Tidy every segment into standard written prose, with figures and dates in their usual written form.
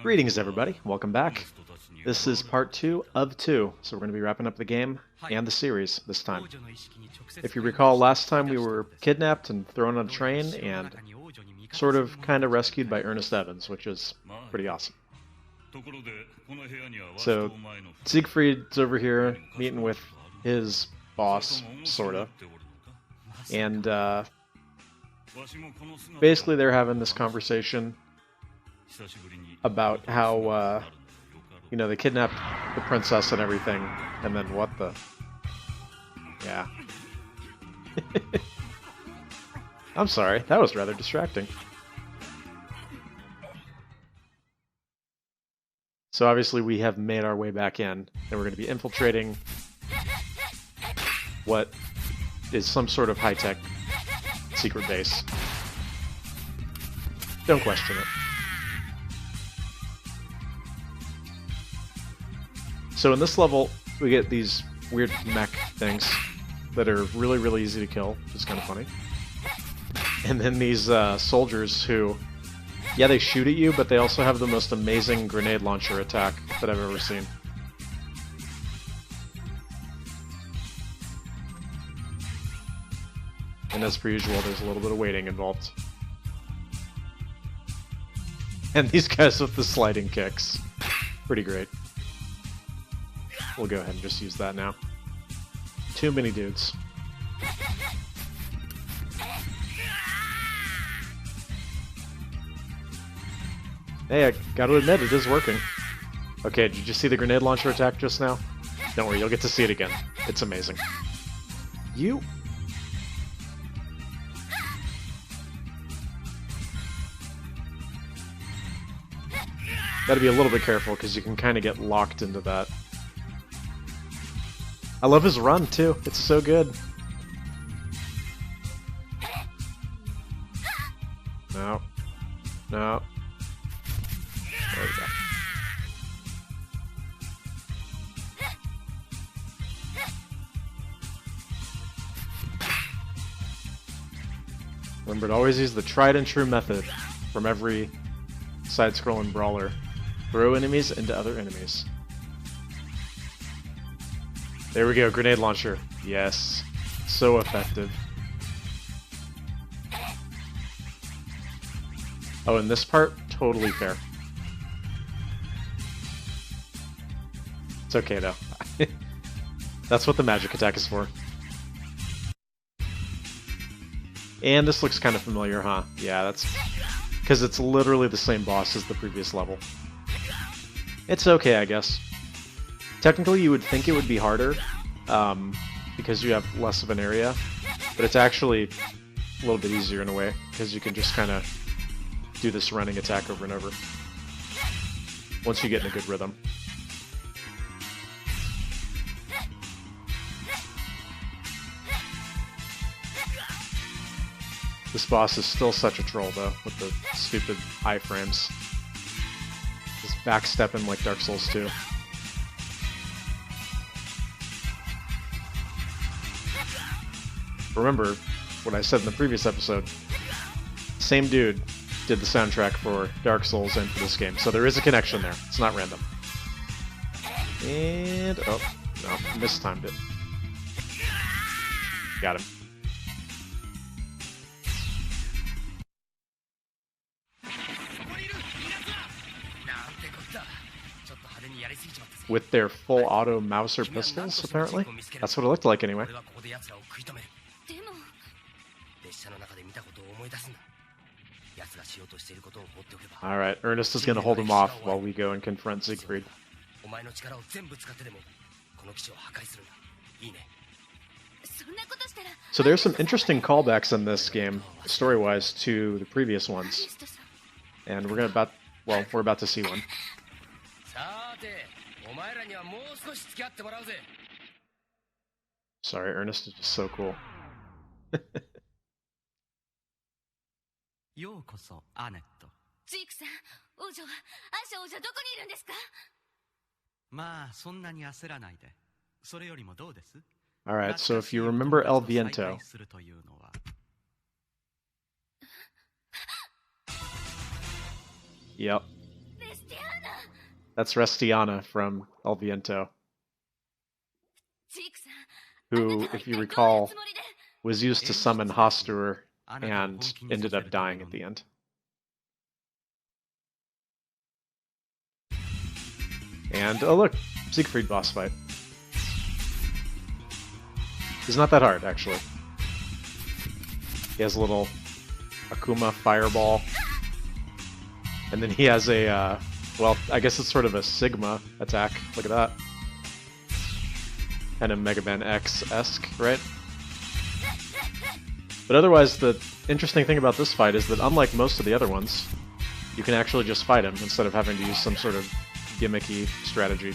Greetings, everybody. Welcome back. This is part 2 of 2, so we're going to be wrapping up the game and the series this time. If you recall, last time we were kidnapped and thrown on a train and sort of kind of rescued by Earnest Evans, which is pretty awesome. So Siegfried's over here meeting with his boss, sort of, and basically they're having this conversation about how, you know, they kidnapped the princess and everything, and then what the... Yeah. I'm sorry, that was rather distracting. So obviously we have made our way back in, and we're going to be infiltrating what is some sort of high-tech secret base. Don't question it. So in this level, we get these weird mech things that are really, really easy to kill, which is kind of funny. And then these soldiers who, yeah, they shoot at you, but they also have the most amazing grenade launcher attack that I've ever seen. And as per usual, there's a little bit of waiting involved. And these guys with the sliding kicks. Pretty great. We'll go ahead and just use that now. Too many dudes. Hey, I gotta admit, it is working. Okay, did you see the grenade launcher attack just now? Don't worry, you'll get to see it again. It's amazing. You... Gotta be a little bit careful, because you can kind of get locked into that. I love his run, too. It's so good. No. No. There we go. Remember to always use the tried and true method from every side-scrolling brawler. Throw enemies into other enemies. There we go, grenade launcher. Yes. So effective. Oh, and this part, totally fair. It's okay, though. That's what the magic attack is for. And this looks kind of familiar, huh? Yeah, that's... because it's literally the same boss as the previous level. It's okay, I guess. Technically, you would think it would be harder, because you have less of an area, but it's actually a little bit easier in a way, because you can just kind of do this running attack over and over, once you get in a good rhythm. This boss is still such a troll, though, with the stupid iframes. Just backstepping like Dark Souls 2. Remember what I said in the previous episode, same dude did the soundtrack for Dark Souls and for this game, so there is a connection there. It's not random. And... oh, no, mistimed it. Got him. With their full auto Mauser pistols, apparently? That's what it looked like, anyway. Alright, Ernest is going to hold him off while we go and confront Siegfried. So there's some interesting callbacks in this game, story-wise, to the previous ones. And we're about to see one. Sorry, Ernest is just so cool. ようこそ、アネット。ジークさん、王女は、アンシャ王女どこにいるんですか？まあ、そんなに焦らないで。それよりもどうです？ Alright, so if you remember El Viento, Yep. That's Restiana from El Viento, who, if you recall, was used to summon Hostur and ended up dying at the end. And, oh look, Siegfried boss fight. He's not that hard, actually. He has a little Akuma fireball. And then he has a, well, I guess it's sort of a Sigma attack. Look at that. Kind of Mega Man X-esque, right? But otherwise, the interesting thing about this fight is that unlike most of the other ones, you can actually just fight him instead of having to use some sort of gimmicky strategy.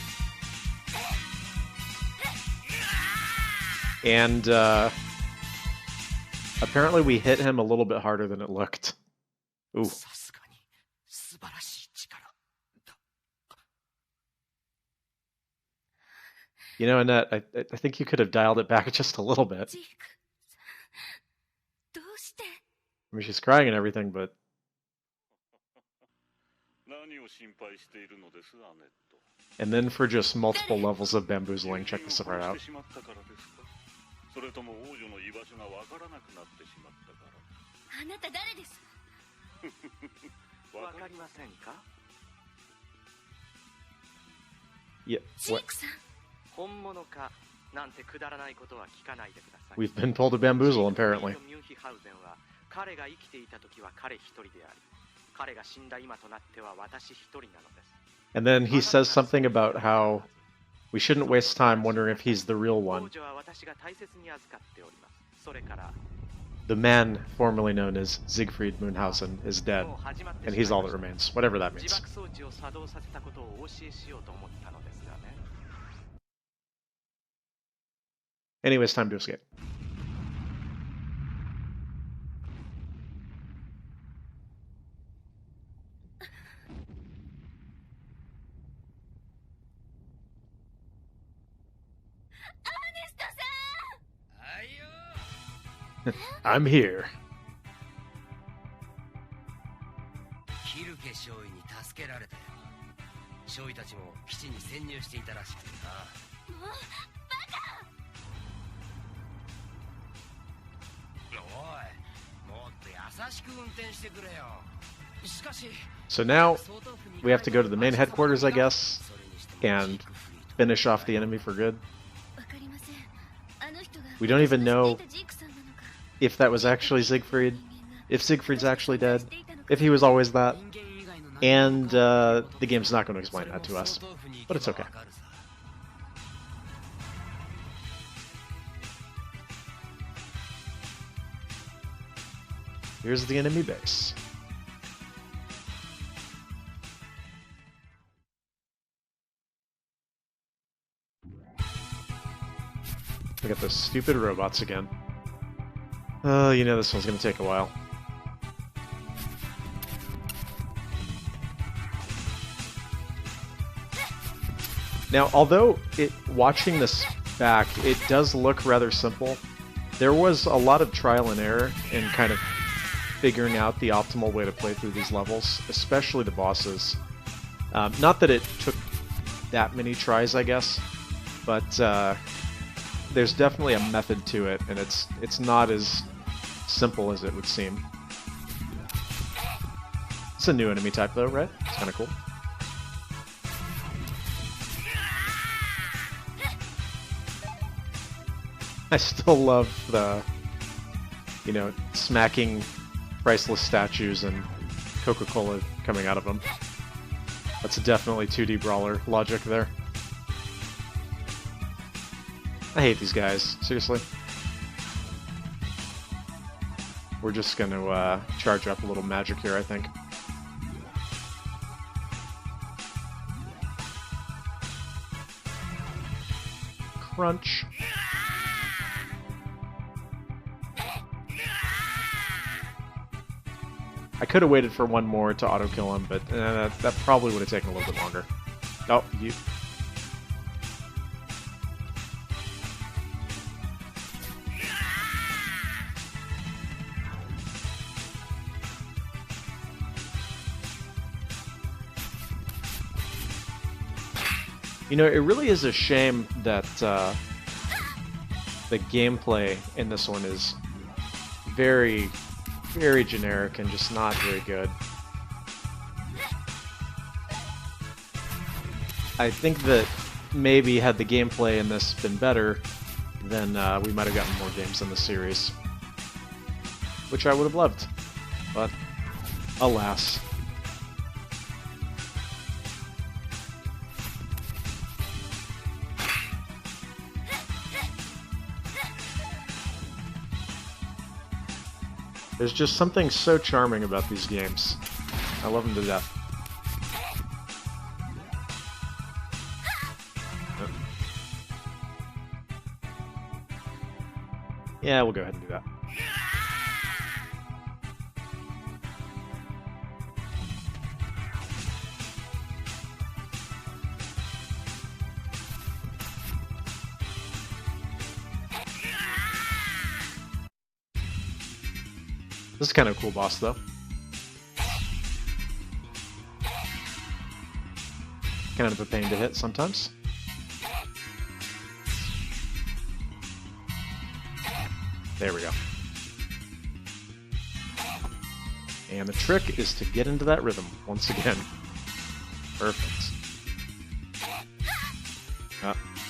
And apparently we hit him a little bit harder than it looked. Ooh. You know, Annette, I think you could have dialed it back just a little bit. I mean, she's crying and everything, but... And then for just multiple levels of bamboozling, check this part out. Yep. What? We've been told to bamboozle, apparently. And then he says something about how we shouldn't waste time wondering if he's the real one. The man formerly known as Siegfried Munchausen is dead, and he's all that remains, whatever that means. Anyways, time to escape. I'm here. So now we have to go to the main headquarters, I guess, and finish off the enemy for good. We don't even know if that was actually Siegfried, if Siegfried's actually dead, if he was always that, and the game's not going to explain that to us, but it's okay. Here's the enemy base. Look at those stupid robots again. Oh, you know this one's going to take a while. Now, although watching this back, it does look rather simple, there was a lot of trial and error in kind of figuring out the optimal way to play through these levels, especially the bosses. Not that it took that many tries, I guess, but there's definitely a method to it, and it's not as simple as it would seem. It's a new enemy type, though, right? It's kind of cool. I still love the, you know, smacking priceless statues and Coca-Cola coming out of them. That's definitely 2D brawler logic there. I hate these guys, seriously. We're just going to charge up a little magic here, I think. Crunch. I could have waited for one more to auto-kill him, but that probably would have taken a little bit longer. Oh, you... You know, it really is a shame that the gameplay in this one is very, very generic and just not very good. I think that maybe had the gameplay in this been better, then we might have gotten more games in the series. Which I would have loved. But, alas. There's just something so charming about these games. I love them to death. Yeah, we'll go ahead and do that. This is kind of a cool boss, though. Kind of a pain to hit sometimes. There we go. And the trick is to get into that rhythm once again. Perfect.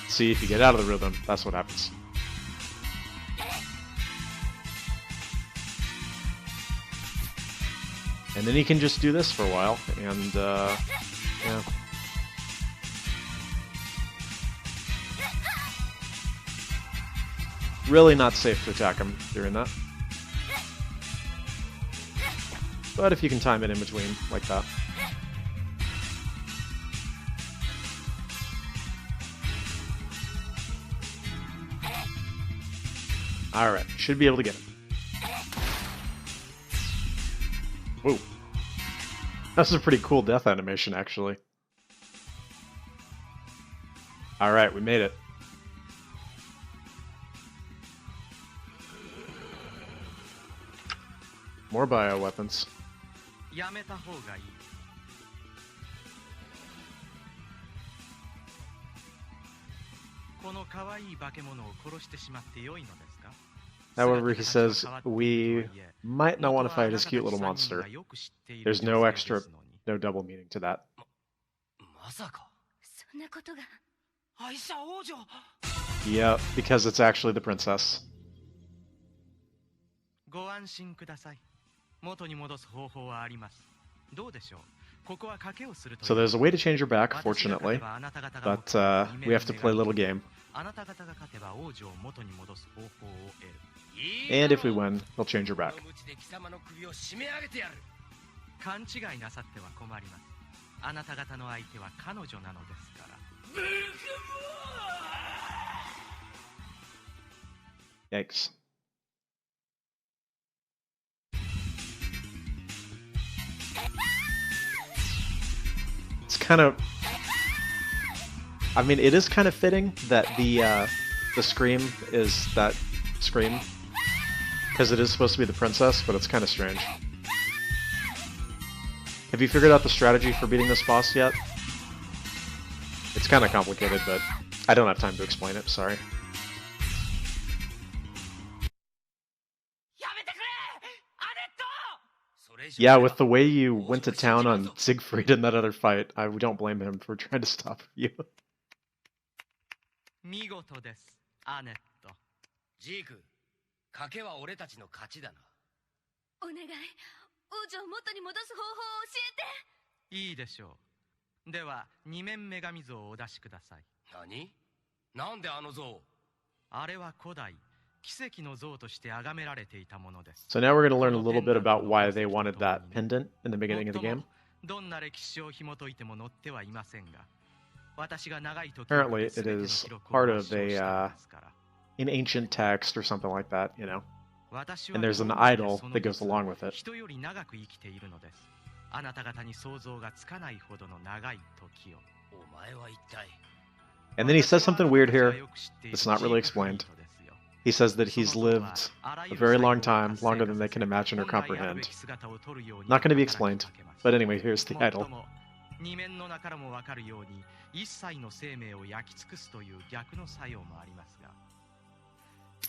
See, if you get out of the rhythm, that's what happens. And then you can just do this for a while, and, yeah. Really not safe to attack him during that. But if you can time it in between, like that. Alright, should be able to get him. Whoa. That's a pretty cool death animation, actually. Alright, we made it. More bioweapons. However, he says we might not want to fight his cute little monster. There's no extra, no double meaning to that. Yeah, because it's actually the princess. So there's a way to change her back, fortunately, but we have to play a little game. And if we win, we'll change her back. Yikes. It's kind of... I mean, it is kind of fitting that the scream is that scream, because it is supposed to be the princess, but it's kind of strange. Have you figured out the strategy for beating this boss yet? It's kind of complicated, but I don't have time to explain it, sorry. Yeah, with the way you went to town on Siegfried in that other fight, I don't blame him for trying to stop you. So now we're going to learn a little bit about why they wanted that pendant in the beginning of the game. Apparently it is part of an ancient text or something like that, you know. And there's an idol that goes along with it. And then he says something weird here that's not really explained. He says that he's lived a very long time, longer than they can imagine or comprehend. Not going to be explained, but anyway, here's the idol. 二面の名からもわかるように一切の生命を焼き尽くすという逆の作用もありますが、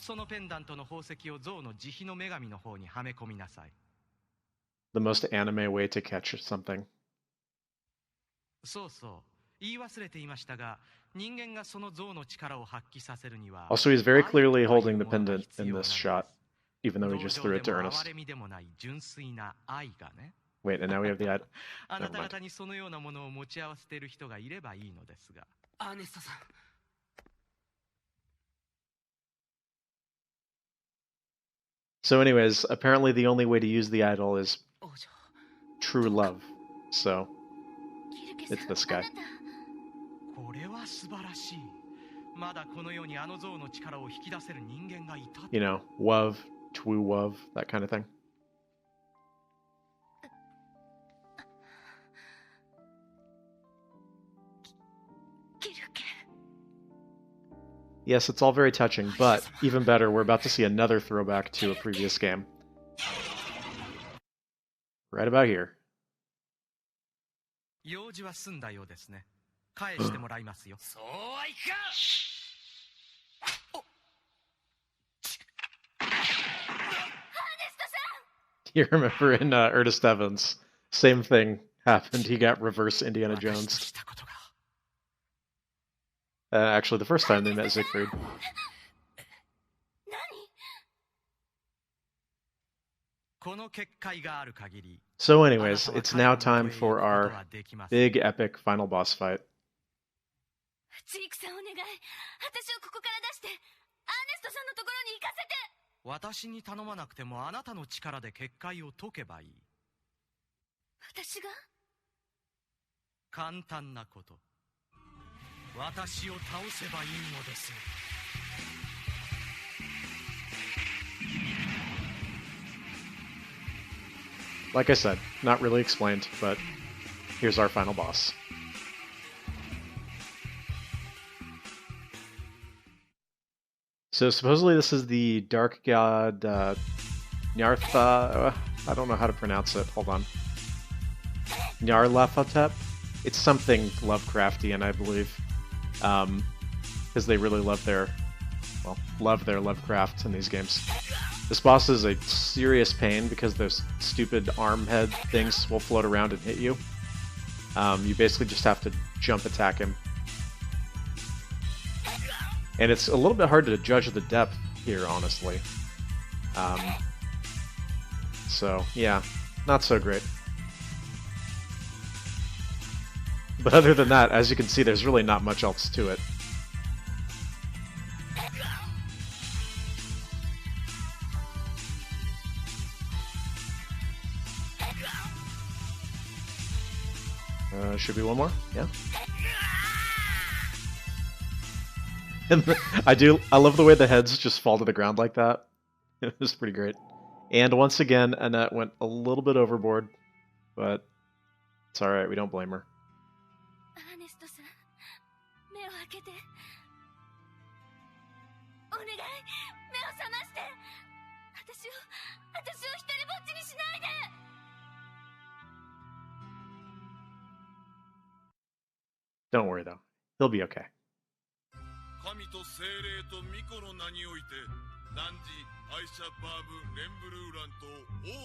そのペンダントの宝石を象の慈悲の女神の方にはめ込みなさい。 The most anime way to catch something. そうそう、言い忘れていましたが、人間がその象の力を発揮させるには Also, he's very 愛 clearly という holding the ものが pendant 必 in 要なん this です shot, even though he 同 just 情 threw で it to も Ernest. 哀れみでもない純粋な愛がね。 Wait, and now we have the ad. あな Never た mind. 方にそのようなものを持ち合わせている人がいればいいのですが。アーネストさん、 So anyways, apparently the only way to use the idol is 王女、 true love. So キルケさ it's ん、 this あ guy. なた。これは素晴らしい。まだこの世にあの象の力を引き出せる人間がいた。 You know, wov, true wov, that kind of thing. キルケ。 Yes, it's all very touching, but even better, we're about to see another throwback to a previous game. Right about here. 用事は済んだようですね。返してもらいますよ。そうはいかん。 You remember in Earnest Evans, same thing happened. He got reverse Indiana 私と Jones. したことが。 Actually, the first time they met Siegfried. 何？この結界がある限り。 So anyways, it's now time for our big epic final boss fight. ジークさんお願い。私をここから出して、アーネストさんのところに行かせて。私に頼まなくてもあなたの力で結界を解けばいい。私が？簡単なこと。私を倒せばいいのです。 Like I said, not really explained, but here's our final boss. So supposedly this is the dark god Nyartha. I don't know how to pronounce it. Hold on. Nyarlathotep. It's something Lovecraftian, I believe, because they really love their Lovecraft in these games. This boss is a serious pain because those stupid arm head things will float around and hit you. You basically just have to jump attack him. And it's a little bit hard to judge the depth here, honestly. So, yeah, not so great. But other than that, as you can see, there's really not much else to it. Should be one more? Yeah. And I love the way the heads just fall to the ground like that. It was pretty great. And once again, Annette went a little bit overboard, but it's alright, we don't blame her. アーネストさん、目を開けて。お願い、目を覚まして。私を一人ぼっちにしないで。 Don't worry though, he'll be okay. 神と精霊と巫女の名において、汝、アイシャバーブ・レンブルーランと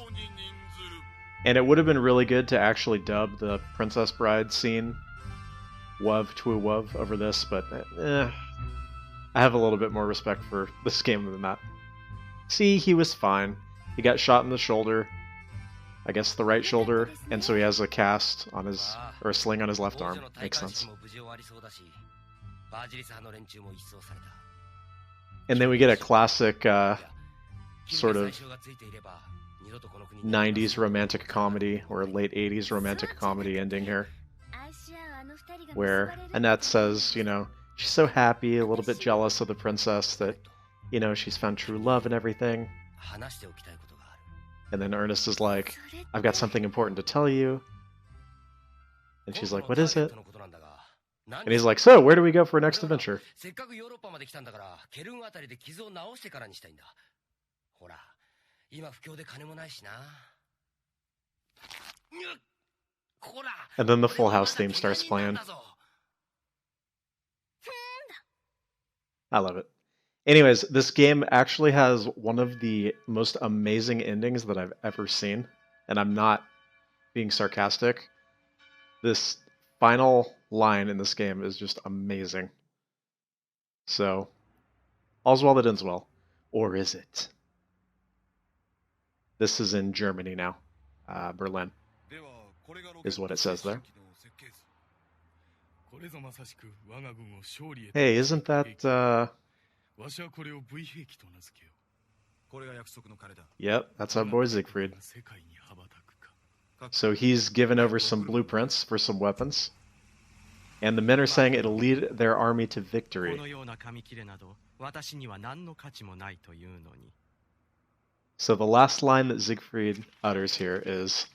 王に任ずる。 And it would have been really good to actually dub the Princess Bride scene Wov to Wov over this, but I have a little bit more respect for this game than that. See, he was fine. He got shot in the shoulder, I guess the right shoulder, and so he has a cast on his, or a sling on his left arm. Makes sense. And then we get a classic sort of 90s romantic comedy, or late 80s romantic comedy ending here, where Annette says, you know, she's so happy, a little bit jealous of the princess that, you know, she's found true love and everything. And then Ernest is like, I've got something important to tell you. And she's like, what is it? And he's like, so, where do we go for our next adventure? And then the Full House theme starts playing. I love it. Anyways, this game actually has one of the most amazing endings that I've ever seen. And I'm not being sarcastic. This final line in this game is just amazing. So, all's well that ends well. Or is it? This is in Germany now. Berlin is what it says there. Hey, isn't that... Yep, that's our boy Siegfried. So he's given over some blueprints for some weapons. And the men are saying it'll lead their army to victory. So the last line that Siegfried utters here is,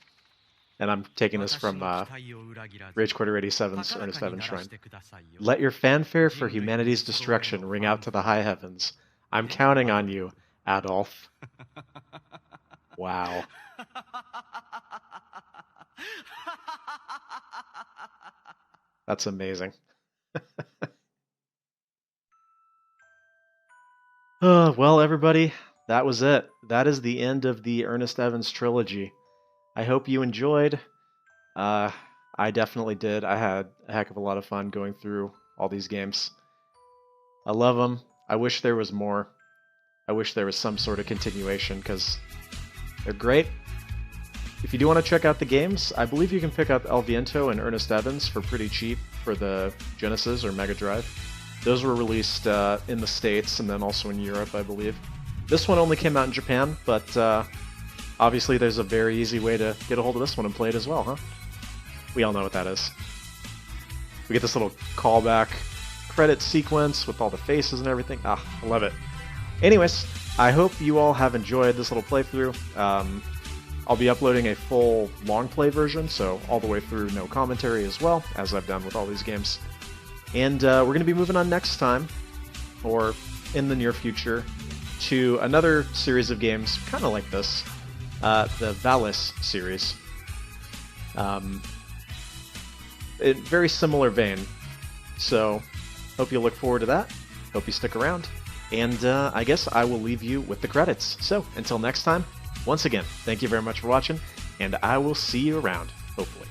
and I'm taking this from Rage Quarter 87's Earnest Evans Shrine. Let your fanfare for humanity's destruction ring out to the high heavens. I'm counting on you, Adolf. Wow. That's amazing. Well, everybody, that was it. That is the end of the Earnest Evans trilogy. I hope you enjoyed. I definitely did. I had a heck of a lot of fun going through all these games. I love them. I wish there was more. I wish there was some sort of continuation, because they're great. If you do want to check out the games, I believe you can pick up El Viento and Earnest Evans for pretty cheap for the Genesis or Mega Drive. Those were released in the States and then also in Europe, I believe. This one only came out in Japan, but obviously there's a very easy way to get a hold of this one and play it as well, huh? We all know what that is. We get this little callback credit sequence with all the faces and everything. Ah, I love it. Anyways, I hope you all have enjoyed this little playthrough. I'll be uploading a full long play version, so all the way through, no commentary as well, as I've done with all these games. And we're going to be moving on next time, or in the near future, to another series of games kind of like this, the Valis series. Very similar vein, so hope you look forward to that. Hope you stick around, and I guess I will leave you with the credits. So until next time, once again, thank you very much for watching, and I will see you around, hopefully.